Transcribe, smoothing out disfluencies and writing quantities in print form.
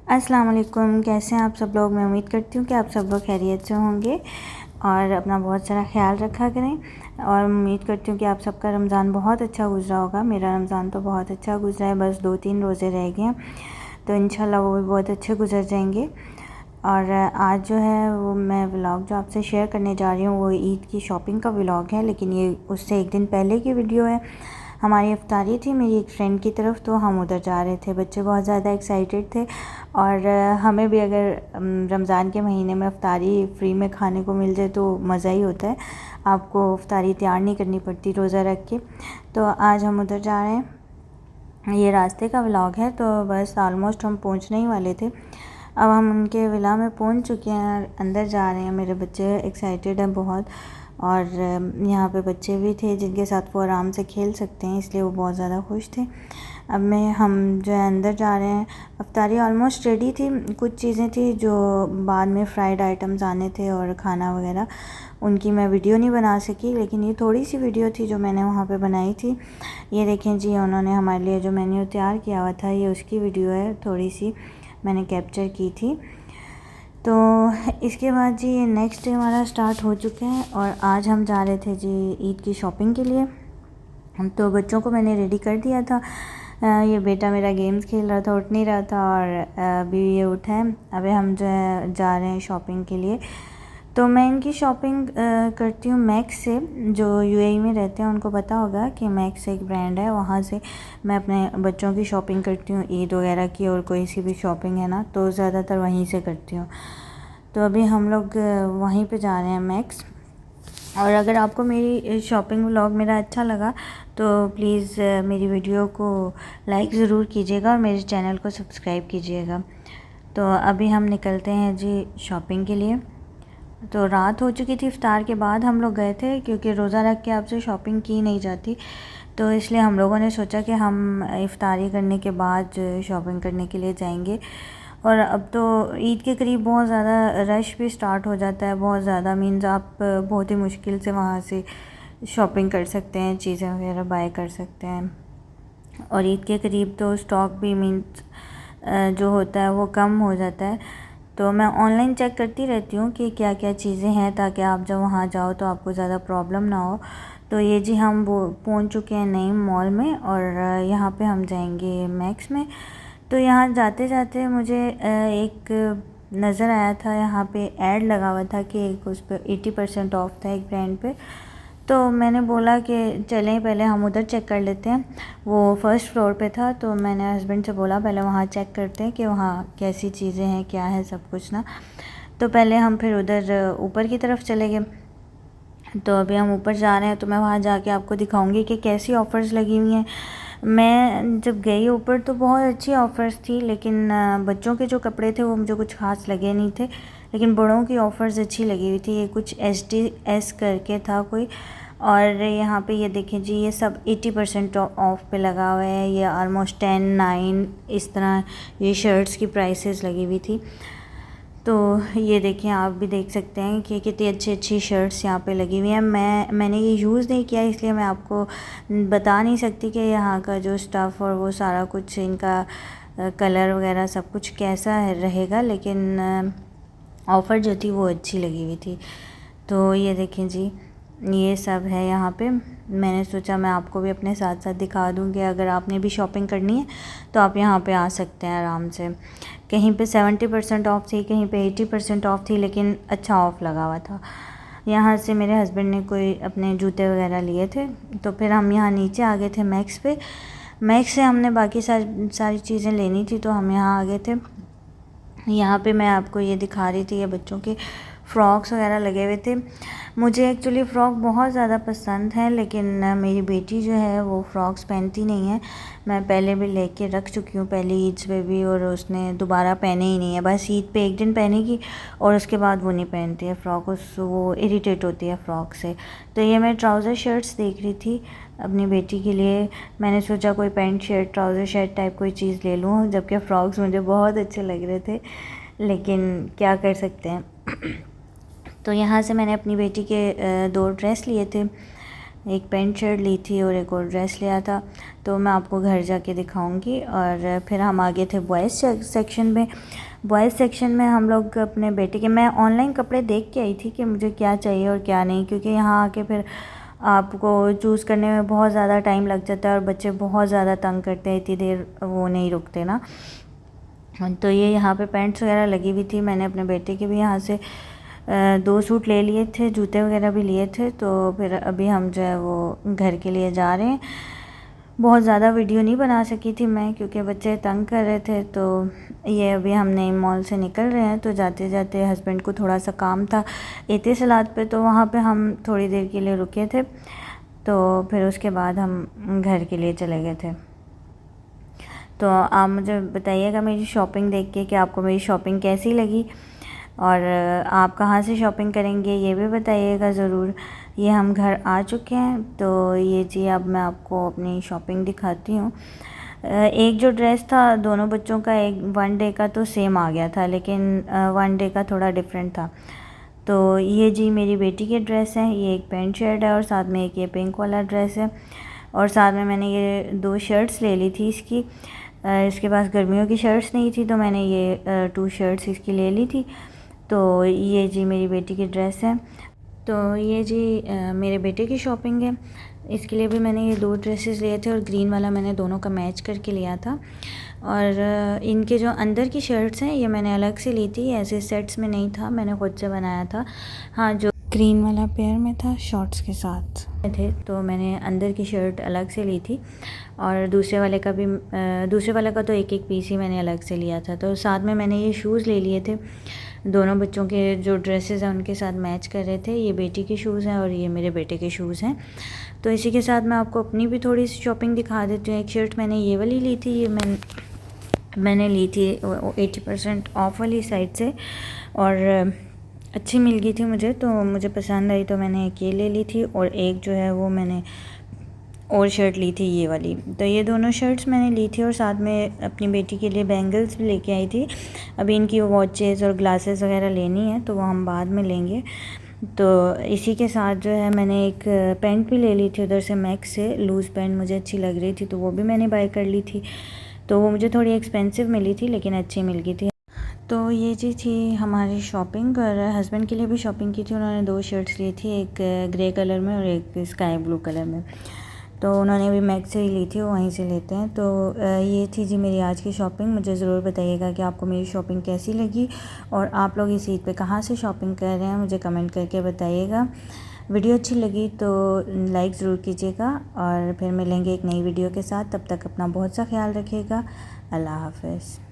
अस्सलाम वालेकुम। कैसे हैं आप सब लोग। मैं उम्मीद करती हूँ कि आप सब लोग खैरियत से होंगे और अपना बहुत सारा ख्याल रखा करें। और उम्मीद करती हूँ कि आप सबका रमज़ान बहुत अच्छा गुज़रा होगा। मेरा रमज़ान तो बहुत अच्छा गुज़रा है, बस 2-3 रोज़े रह गए हैं, तो इंशाल्लाह वो भी बहुत अच्छे गुज़र जाएंगे। और आज जो है वो मैं व्लॉग जो आपसे शेयर करने जा रही हूँ वो ईद की शॉपिंग का व्लॉग है, लेकिन ये उससे एक दिन पहले की वीडियो है। हमारी इफ्तारी थी मेरी एक फ्रेंड की तरफ, तो हम उधर जा रहे थे। बच्चे बहुत ज़्यादा एक्साइटेड थे और हमें भी अगर रमज़ान के महीने में इफ्तारी फ्री में खाने को मिल जाए तो मज़ा ही होता है। आपको इफ्तारी तैयार नहीं करनी पड़ती रोज़ा रख के। तो आज हम उधर जा रहे हैं, ये रास्ते का व्लॉग है। तो बस ऑलमोस्ट हम पहुंचने ही वाले थे। अब हम उनके विला में पहुंच चुके हैं, अंदर जा रहे हैं। मेरे बच्चे एक्साइटेड हैं बहुत, और यहाँ पे बच्चे भी थे जिनके साथ वो आराम से खेल सकते हैं, इसलिए वो बहुत ज़्यादा खुश थे। अब हम जो है अंदर जा रहे हैं। इफ्तारी ऑलमोस्ट रेडी थी, कुछ चीज़ें थी जो बाद में फ्राइड आइटम्स आने थे और खाना वगैरह, उनकी मैं वीडियो नहीं बना सकी, लेकिन ये थोड़ी सी वीडियो थी जो मैंने वहाँ पे बनाई थी। ये देखें जी, उन्होंने हमारे लिए जो मेन्यू तैयार किया हुआ था, ये उसकी वीडियो है, थोड़ी सी मैंने कैप्चर की थी। तो इसके बाद जी नेक्स्ट डे हमारा स्टार्ट हो चुके हैं और आज हम जा रहे थे जी ईद की शॉपिंग के लिए। तो बच्चों को मैंने रेडी कर दिया था। ये बेटा मेरा गेम्स खेल रहा था, उठ नहीं रहा था, और अभी ये उठा है। अभी हम जो है जा रहे हैं शॉपिंग के लिए। तो मैं इनकी शॉपिंग करती हूँ मैक्स से। जो यूएई में रहते हैं उनको पता होगा कि मैक्स एक ब्रांड है, वहाँ से मैं अपने बच्चों की शॉपिंग करती हूँ, ईद वगैरह की, और कोई सी भी शॉपिंग है ना तो ज़्यादातर वहीं से करती हूँ। तो अभी हम लोग वहीं पे जा रहे हैं मैक्स। और अगर आपको मेरी शॉपिंग व्लॉग मेरा अच्छा लगा तो प्लीज़ मेरी वीडियो को लाइक ज़रूर कीजिएगा और मेरे चैनल को सब्सक्राइब कीजिएगा। तो अभी हम निकलते हैं जी शॉपिंग के लिए। तो रात हो चुकी थी, इफ्तार के बाद हम लोग गए थे, क्योंकि रोज़ा रख के आपसे शॉपिंग की नहीं जाती, तो इसलिए हम लोगों ने सोचा कि हम इफ्तारी करने के बाद शॉपिंग करने के लिए जाएंगे। और अब तो ईद के करीब बहुत ज़्यादा रश भी स्टार्ट हो जाता है, बहुत ज़्यादा मीन्स आप बहुत ही मुश्किल से वहाँ से शॉपिंग कर सकते हैं, चीज़ें वगैरह बाय कर सकते हैं। और ईद के करीब तो स्टॉक भी मीन्स जो होता है वो कम हो जाता है। तो मैं ऑनलाइन चेक करती रहती हूँ कि क्या क्या चीज़ें हैं, ताकि आप जब वहाँ जाओ तो आपको ज़्यादा प्रॉब्लम ना हो। तो ये जी हम वो पहुँच चुके हैं नईम मॉल में, और यहाँ पे हम जाएंगे मैक्स में। तो यहाँ जाते जाते मुझे एक नज़र आया था, यहाँ पे ऐड लगा हुआ था कि एक उस पर 80% ऑफ था एक ब्रांड पे। तो मैंने बोला कि चलें पहले हम उधर चेक कर लेते हैं। वो फर्स्ट फ्लोर पे था, तो मैंने हस्बैंड से बोला पहले वहाँ चेक करते हैं कि वहाँ कैसी चीज़ें हैं, क्या है सब कुछ ना। तो पहले हम फिर उधर ऊपर की तरफ चले गए। तो अभी हम ऊपर जा रहे हैं, तो मैं वहाँ जाके आपको दिखाऊंगी कि कैसी ऑफ़र्स लगी हुई हैं। मैं जब गई ऊपर तो बहुत अच्छी ऑफ़र्स थी, लेकिन बच्चों के जो कपड़े थे वो मुझे कुछ ख़ास लगे नहीं थे, लेकिन बड़ों की ऑफ़र्स अच्छी लगी हुई थी। ये कुछ SDS करके था कोई, और यहाँ पे ये देखें जी, ये सब 80% ऑफ पे लगा हुआ है। ये ऑलमोस्ट 10-9 इस तरह ये शर्ट्स की प्राइसेस लगी हुई थी। तो ये देखें, आप भी देख सकते हैं कि कितनी अच्छी अच्छी शर्ट्स यहाँ पे लगी हुई हैं। मैंने ये यूज़ नहीं किया, इसलिए मैं आपको बता नहीं सकती कि यहाँ का जो स्टफ़ और वो सारा कुछ, इनका कलर वगैरह सब कुछ कैसा रहेगा, लेकिन ऑफ़र जो थी वो अच्छी लगी हुई थी। तो ये देखें जी, ये सब है यहाँ पे। मैंने सोचा मैं आपको भी अपने साथ साथ दिखा दूँ कि अगर आपने भी शॉपिंग करनी है तो आप यहाँ पे आ सकते हैं आराम से। कहीं पे 70% ऑफ थी, कहीं पे 80% ऑफ थी, लेकिन अच्छा ऑफ़ लगा हुआ था। यहाँ से मेरे हस्बैंड ने कोई अपने जूते वगैरह लिए थे, तो फिर हम यहाँ नीचे आ गए थे मैक्स पे। मैक्स से हमने बाकी सारी चीज़ें लेनी थी, तो हम यहाँ आ गए थे। यहाँ पे मैं आपको ये दिखा रही थी, ये बच्चों के फ़्रॉक्स वगैरह लगे हुए थे। मुझे एक्चुअली फ़्रॉक बहुत ज़्यादा पसंद है, लेकिन मेरी बेटी जो है वो फ़्रॉक्स पहनती नहीं है। मैं पहले भी लेके रख चुकी हूँ, पहली ईद पे भी, और उसने दोबारा पहने ही नहीं है। बस ईद पे एक दिन पहनेगी और उसके बाद वो नहीं पहनती है फ़्रॉक, वो इरिटेट होती है फ़्रॉक से। तो ये मैं ट्राउज़र शर्ट्स देख रही थी अपनी बेटी के लिए। मैंने सोचा कोई pant shirt, trouser shirt type कोई चीज़ ले लूँ, जबकि फ़्रॉक्स मुझे बहुत अच्छे लग रहे थे, लेकिन क्या कर सकते हैं। तो यहाँ से मैंने अपनी बेटी के 2 ड्रेस लिए थे, एक पैंट शर्ट ली थी और एक और ड्रेस लिया था, तो मैं आपको घर जाके दिखाऊंगी। और फिर हम आगे थे बॉयज़ सेक्शन में। बॉयज़ सेक्शन में हम लोग अपने बेटे के, मैं ऑनलाइन कपड़े देख के आई थी कि मुझे क्या चाहिए और क्या नहीं, क्योंकि यहाँ आके फिर आपको चूज़ करने में बहुत ज़्यादा टाइम लग जाता है और बच्चे बहुत ज़्यादा तंग करते हैं, इतनी देर वो नहीं रुकते ना। तो ये यहाँ पे पैंट्स वगैरह लगी हुई थी। मैंने अपने बेटे के भी यहाँ से 2 सूट ले लिए थे, जूते वगैरह भी लिए थे। तो फिर अभी हम जो है वो घर के लिए जा रहे हैं। बहुत ज़्यादा वीडियो नहीं बना सकी थी मैं, क्योंकि बच्चे तंग कर रहे थे। तो ये अभी हम नई मॉल से निकल रहे हैं। तो जाते जाते हस्बैंड को थोड़ा सा काम था एतिसलात पे, तो वहाँ पे हम थोड़ी देर के लिए रुके थे। तो फिर उसके बाद हम घर के लिए चले गए थे। तो आप मुझे बताइएगा मेरी शॉपिंग देख के कि आपको मेरी शॉपिंग कैसी लगी, और आप कहाँ से शॉपिंग करेंगे ये भी बताइएगा ज़रूर। ये हम घर आ चुके हैं। तो ये जी अब मैं आपको अपनी शॉपिंग दिखाती हूँ। एक जो ड्रेस था दोनों बच्चों का, एक 1 डे का तो सेम आ गया था, लेकिन 1 डे का थोड़ा डिफरेंट था। तो ये जी मेरी बेटी के ड्रेस हैं। ये एक पैंट शर्ट है और साथ में एक ये पिंक वाला ड्रेस है, और साथ में मैंने ये 2 शर्ट्स ले ली थी इसकी। इसके पास गर्मियों की शर्ट्स नहीं थी, तो मैंने ये 2 शर्ट्स इसकी ले ली थी। तो ये जी मेरी बेटी की ड्रेस है। तो ये जी मेरे बेटे की शॉपिंग है। इसके लिए भी मैंने ये 2 ड्रेसेस लिए थे और ग्रीन वाला मैंने दोनों का मैच करके लिया था। और इनके जो अंदर की शर्ट्स हैं ये मैंने अलग से ली थी, ऐसे सेट्स में नहीं था, मैंने खुद से बनाया था। हाँ, जो ग्रीन वाला पेयर में था शॉर्ट्स के साथ थे, तो मैंने अंदर की शर्ट अलग से ली थी। और दूसरे वाले का तो एक एक पीस ही मैंने अलग से लिया था। तो साथ में मैंने ये शूज़ ले लिए थे, दोनों बच्चों के जो ड्रेसेस हैं उनके साथ मैच कर रहे थे। ये बेटी के शूज़ हैं और ये मेरे बेटे के शूज़ हैं। तो इसी के साथ मैं आपको अपनी भी थोड़ी सी शॉपिंग दिखा देती हूँ। एक शर्ट मैंने ये वाली ली थी, ये मैंने ली थी 80% ऑफ वाली साइड से, और अच्छी मिल गई थी मुझे, तो मुझे पसंद आई, तो मैंने एक ये ले ली थी। और एक जो है वो मैंने और शर्ट ली थी ये वाली। तो ये दोनों शर्ट्स मैंने ली थी, और साथ में अपनी बेटी के लिए बैंगल्स भी लेके आई थी। अभी इनकी वॉचेस और ग्लासेस वगैरह लेनी है, तो वो हम बाद में लेंगे। तो इसी के साथ जो है मैंने एक पैंट भी ले ली थी उधर से, मैक्स से लूज़ पैंट मुझे अच्छी लग रही थी, तो वो भी मैंने बाय कर ली थी। तो वो मुझे थोड़ी एक्सपेंसिव मिली थी, लेकिन अच्छी मिल गई थी। तो ये जी थी हमारी शॉपिंग। और हस्बैंड के लिए भी शॉपिंग की थी। उन्होंने 2 शर्ट्स ली थी, एक ग्रे कलर में और एक स्काई ब्लू कलर में। तो उन्होंने भी मैक्स से ही ली थी, वहीं से लेते हैं। तो ये थी जी मेरी आज की शॉपिंग। मुझे ज़रूर बताइएगा कि आपको मेरी शॉपिंग कैसी लगी, और आप लोग इस ईद पे कहाँ से शॉपिंग कर रहे हैं, मुझे कमेंट करके बताइएगा। वीडियो अच्छी लगी तो लाइक ज़रूर कीजिएगा, और फिर मिलेंगे एक नई वीडियो के साथ। तब तक अपना बहुत सा ख्याल रखिएगा। अल्लाह हाफ़िज़।